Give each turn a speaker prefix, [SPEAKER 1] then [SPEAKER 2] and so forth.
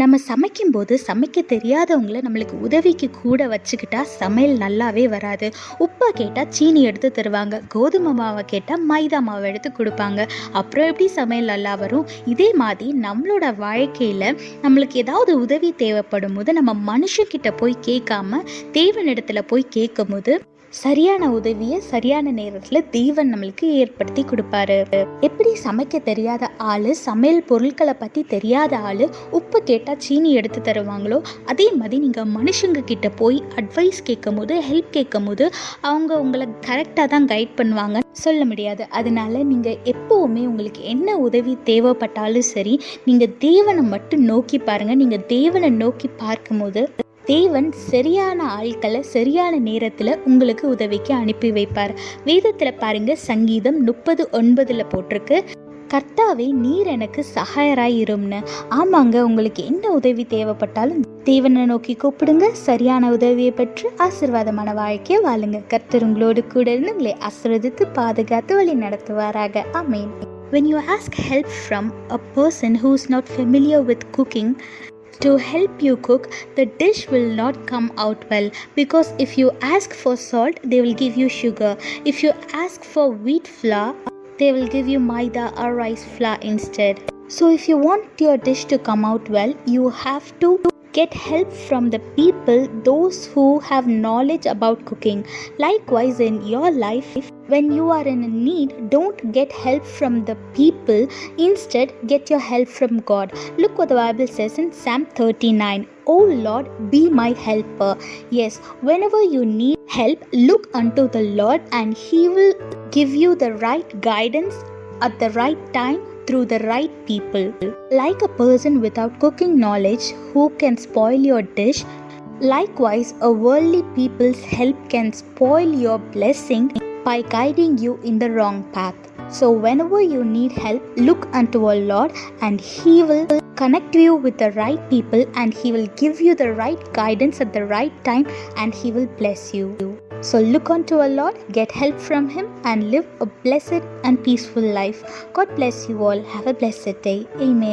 [SPEAKER 1] நம்ம சமைக்கும்போது சமைக்க தெரியாதவங்கள நம்மளுக்கு உதவிக்கு கூட வச்சுக்கிட்டா சமையல் நல்லாவே வராது. உப்பை கேட்டால் சீனி எடுத்து தருவாங்க, கோதுமை மாவை கேட்டால் மைதா மாவை எடுத்து கொடுப்பாங்க. அப்புறம் எப்படி சமையல் நல்லா வரும்? இதே மாதிரி நம்மளோட வாழ்க்கையில் நம்மளுக்கு ஏதாவது உதவி தேவைப்படும் போது நம்ம மனுஷங்கிட்ட போய் கேட்காம தேவனிடத்துல போய் கேட்கும் போது சரியான உதவியை சரியான நேரத்தில் தேவன் நம்மளுக்கு ஏற்படுத்தி கொடுப்பாரு. எப்படி சமைக்க தெரியாத ஆள், சமையல் பொருட்களை பற்றி தெரியாத ஆள் உப்பு கேட்டால் சீனி எடுத்து தருவாங்களோ, அதே மாதிரி நீங்கள் மனுஷங்க கிட்ட போய் அட்வைஸ் கேட்கும் போது, ஹெல்ப் கேட்கும் போது அவங்க உங்களை கரெக்டாக தான் கைட் பண்ணுவாங்க சொல்ல முடியாது. அதனால நீங்கள் எப்போவுமே உங்களுக்கு என்ன உதவி தேவைப்பட்டாலும் சரி, நீங்கள் தேவனை மட்டும் நோக்கி பாருங்கள். நீங்கள் தேவனை நோக்கி பார்க்கும்போது தேவன் சரியான ஆட்களை சரியான நேரத்தில் உங்களுக்கு உதவிக்கு அனுப்பி வைப்பார். வேதத்தில் பாருங்க, சங்கீதம் 30:9 போட்டிருக்கு, கர்த்தாவே நீர் எனக்கு சகாயராய் இரும்னு. ஆமாங்க, உங்களுக்கு என்ன உதவி தேவைப்பட்டாலும் தேவனை நோக்கி கூப்பிடுங்க. சரியான உதவியை பெற்று ஆசீர்வாதமான வாழ்க்கையை வாழுங்க. கர்த்தர் உங்களோடு கூட இருந்து உங்களை ஆசீர்வதித்து பாதுகாத்து வழி நடத்துவாராக. ஆமென். When you ask help from a person who is not familiar with cooking to help you cook, the dish will not come out well, because if you ask for salt, they will give you sugar. If you ask for wheat flour, they will give you maida or rice flour instead. So if you want your dish to come out well, you have to get help from the people, those who have knowledge about cooking. Likewise, in your life, when you are in need, don't get help from the people. Instead, get your help from God. Look what the Bible says in Psalm 39. Oh Lord, be my helper. Yes, whenever you need help, look unto the Lord and He will give you the right guidance at the right time through the right people. Like a person without cooking knowledge who can spoil your dish, likewise a worldly people's help can spoil your blessing by guiding you in the wrong path. So whenever you need help, look unto our Lord and He will connect you with the right people and He will give you the right guidance at the right time and He will bless you. So look unto our Lord, get help from Him and live a blessed and peaceful life. God bless you all. Have a blessed day. Amen.